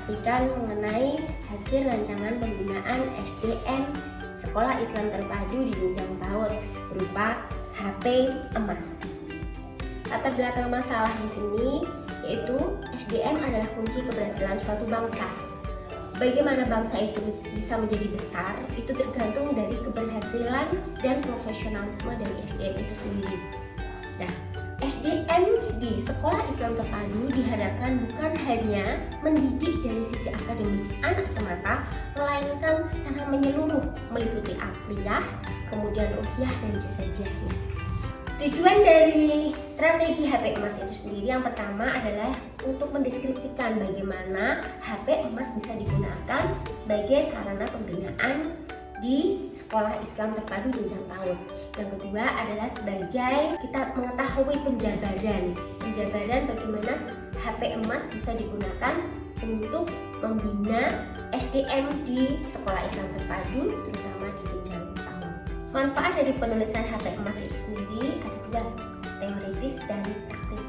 menginformasikan mengenai hasil rancangan pembinaan SDM Sekolah Islam Terpadu di jenjang PAUD berupa HP Emas. Latar belakang masalah di sini yaitu SDM adalah kunci keberhasilan suatu bangsa. Bagaimana bangsa itu bisa menjadi besar itu tergantung dari keberhasilan dan profesionalisme dari SDM itu sendiri. Nah, SDM di Sekolah Islam Terpadu diharapkan bukan hanya mendidik dari sisi akademis anak semata, melainkan secara menyeluruh meliputi akliyah, kemudian ruhiyah dan jasadiahnya. Tujuan dari strategi HP Emas itu sendiri yang pertama adalah untuk mendeskripsikan bagaimana HP Emas bisa digunakan sebagai sarana pembinaan di Sekolah Islam Terpadu jenjang PAUD. Yang kedua adalah sebagai kita mengetahui penjabaran bagaimana HP Emas bisa digunakan untuk membina SDM di Sekolah Islam Terpadu terutama di jenjang PAUD. Manfaat dari penulisan HP Emas itu sendiri ada dua, teoritis dan praktis.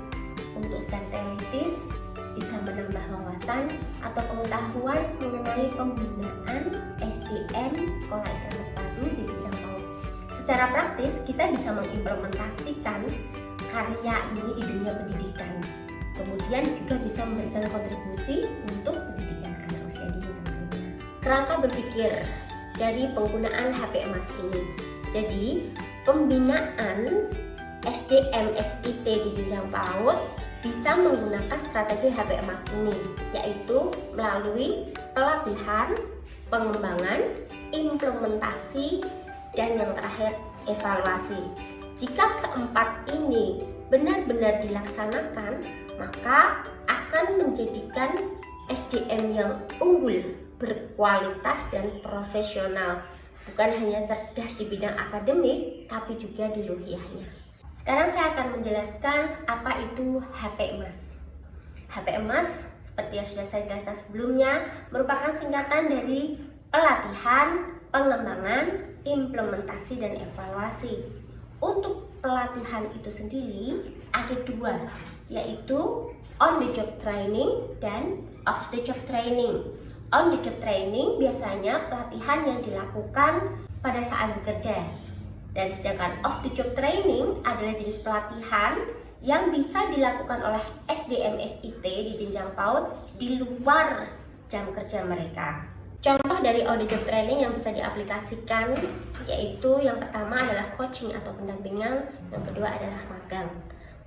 Untuk secara teoritis bisa menambah wawasan atau pengetahuan mengenai pembinaan SDM Sekolah Islam Terpadu di jenjang PAUD. Secara praktis kita bisa mengimplementasikan karya ini di dunia pendidikan. Kemudian juga bisa memberikan kontribusi untuk pendidikan anak usia dini tentunya. Kerangka berpikir dari penggunaan HP Emas ini. Jadi, pembinaan SDM SIT di jenjang PAUD bisa menggunakan strategi HP Emas ini, yaitu melalui pelatihan, pengembangan, implementasi, dan yang terakhir evaluasi. Jika keempat ini benar-benar dilaksanakan, maka akan menjadikan SDM yang unggul, berkualitas dan profesional. Bukan hanya cerdas di bidang akademik, tapi juga di ruhiyahnya. Sekarang saya akan menjelaskan apa itu HP Emas. HP Emas, seperti yang sudah saya jelaskan sebelumnya, merupakan singkatan dari pelatihan, pengembangan, implementasi, dan evaluasi. Untuk pelatihan itu sendiri ada dua, yaitu on the job training dan off the job training. On the job training biasanya pelatihan yang dilakukan pada saat bekerja. Dan sedangkan off the job training adalah jenis pelatihan yang bisa dilakukan oleh SDM SIT di jenjang PAUD di luar jam kerja mereka. Contoh dari on the job training yang bisa diaplikasikan yaitu yang pertama adalah coaching atau pendampingan, yang kedua adalah magang.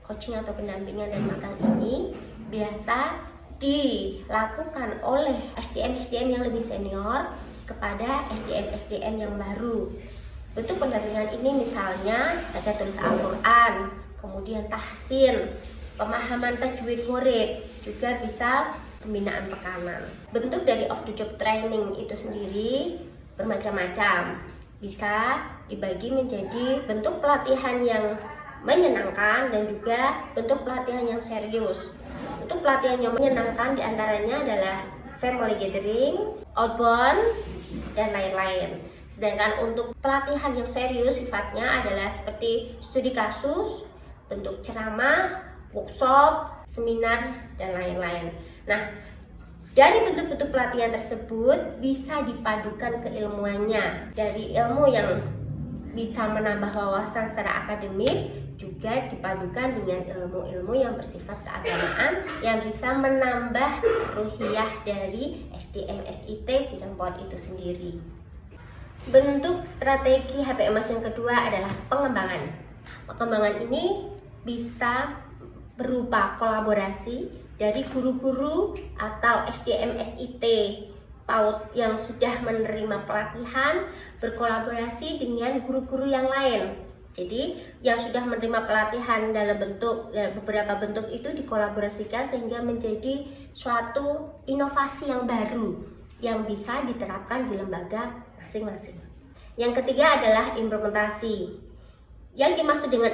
Coaching atau pendampingan dan magang ini biasa dilakukan oleh SDM yang lebih senior kepada SDM yang baru. Bentuk pendampingan ini misalnya baca tulis Al-Quran, kemudian tahsin, pemahaman tajwid murid, juga bisa pembinaan pekanan. Bentuk dari off the job training itu sendiri bermacam-macam. Bisa dibagi menjadi bentuk pelatihan yang menyenangkan dan juga bentuk pelatihan yang serius. Bentuk pelatihan yang menyenangkan diantaranya adalah family gathering, outbound, dan lain-lain. Sedangkan untuk pelatihan yang serius sifatnya adalah seperti studi kasus, bentuk ceramah, workshop, seminar, dan lain-lain. Nah, dari bentuk-bentuk pelatihan tersebut bisa dipadukan keilmuannya. Dari ilmu yang bisa menambah wawasan secara akademik, juga dipadukan dengan ilmu-ilmu yang bersifat keagamaan yang bisa menambah ruhiyah dari SDM SIT jenjang PAUD itu sendiri. Bentuk strategi HP Emas yang kedua adalah pengembangan. Pengembangan ini bisa berupa kolaborasi dari guru-guru atau SDM SIT PAUD yang sudah menerima pelatihan berkolaborasi dengan guru-guru yang lain. Jadi yang sudah menerima pelatihan dalam beberapa bentuk itu dikolaborasikan sehingga menjadi suatu inovasi yang baru yang bisa diterapkan di lembaga masing-masing. Yang ketiga adalah implementasi. Yang dimaksud dengan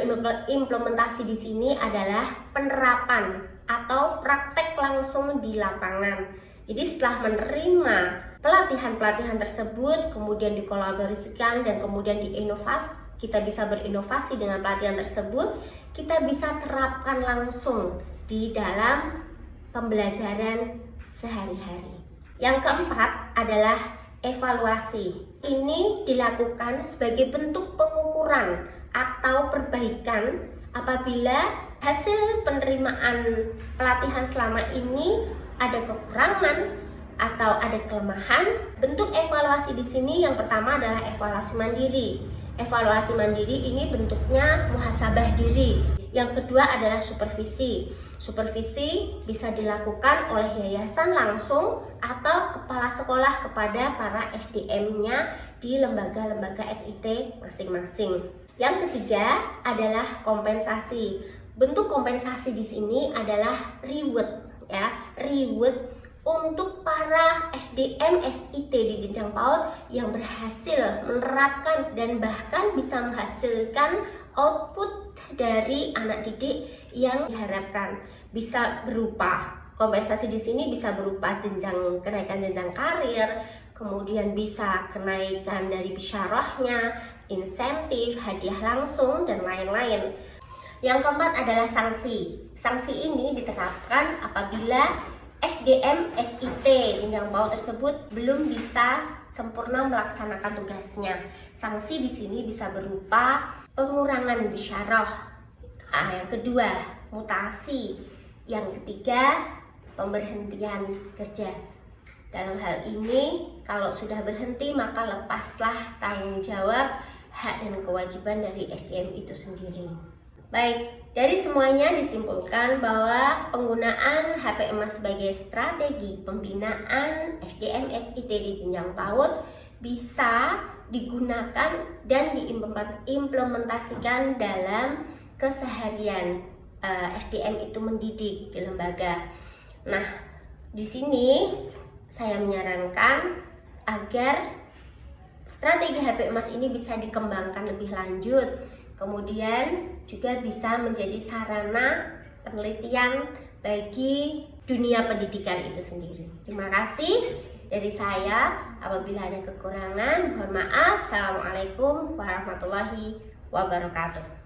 implementasi di sini adalah penerapan atau praktek langsung di lapangan. Jadi setelah menerima pelatihan-pelatihan tersebut, kemudian dikolaborasikan dan kemudian diinovasi, kita bisa berinovasi dengan pelatihan tersebut, kita bisa terapkan langsung di dalam pembelajaran sehari-hari. Yang keempat adalah evaluasi. Ini dilakukan sebagai bentuk pengukuran atau perbaikan apabila hasil penerimaan pelatihan selama ini ada kekurangan atau ada kelemahan. Bentuk evaluasi di sini yang pertama adalah evaluasi mandiri. Evaluasi mandiri ini bentuknya muhasabah diri. Yang kedua adalah supervisi. Supervisi bisa dilakukan oleh yayasan langsung atau kepala sekolah kepada para SDM-nya di lembaga-lembaga SIT masing-masing. Yang ketiga adalah kompensasi. Bentuk kompensasi di sini adalah reward, ya, reward untuk para SDM SIT di jenjang PAUD yang berhasil menerapkan dan bahkan bisa menghasilkan output dari anak didik yang diharapkan. Bisa berupa kompensasi di sini bisa berupa kenaikan jenjang karir, kemudian bisa kenaikan dari bisyarahnya, insentif, hadiah langsung, dan lain-lain. Yang keempat adalah sanksi. Sanksi ini diterapkan apabila SDM SIT jenjang PAUD tersebut belum bisa sempurna melaksanakan tugasnya. Sanksi di sini bisa berupa pengurangan bisyarah. Yang kedua, mutasi. Yang ketiga, pemberhentian kerja. Dalam hal ini, kalau sudah berhenti maka lepaslah tanggung jawab, hak dan kewajiban dari SDM itu sendiri. Baik, dari semuanya disimpulkan bahwa penggunaan HP Emas sebagai strategi pembinaan SDM SIT di jenjang PAUD bisa digunakan dan diimplementasikan dalam keseharian SDM itu mendidik di lembaga. Nah, di sini saya menyarankan agar strategi HP Emas ini bisa dikembangkan lebih lanjut, kemudian juga bisa menjadi sarana penelitian bagi dunia pendidikan itu sendiri. Terima kasih dari saya. Apabila ada kekurangan, mohon maaf. Assalamualaikum warahmatullahi wabarakatuh.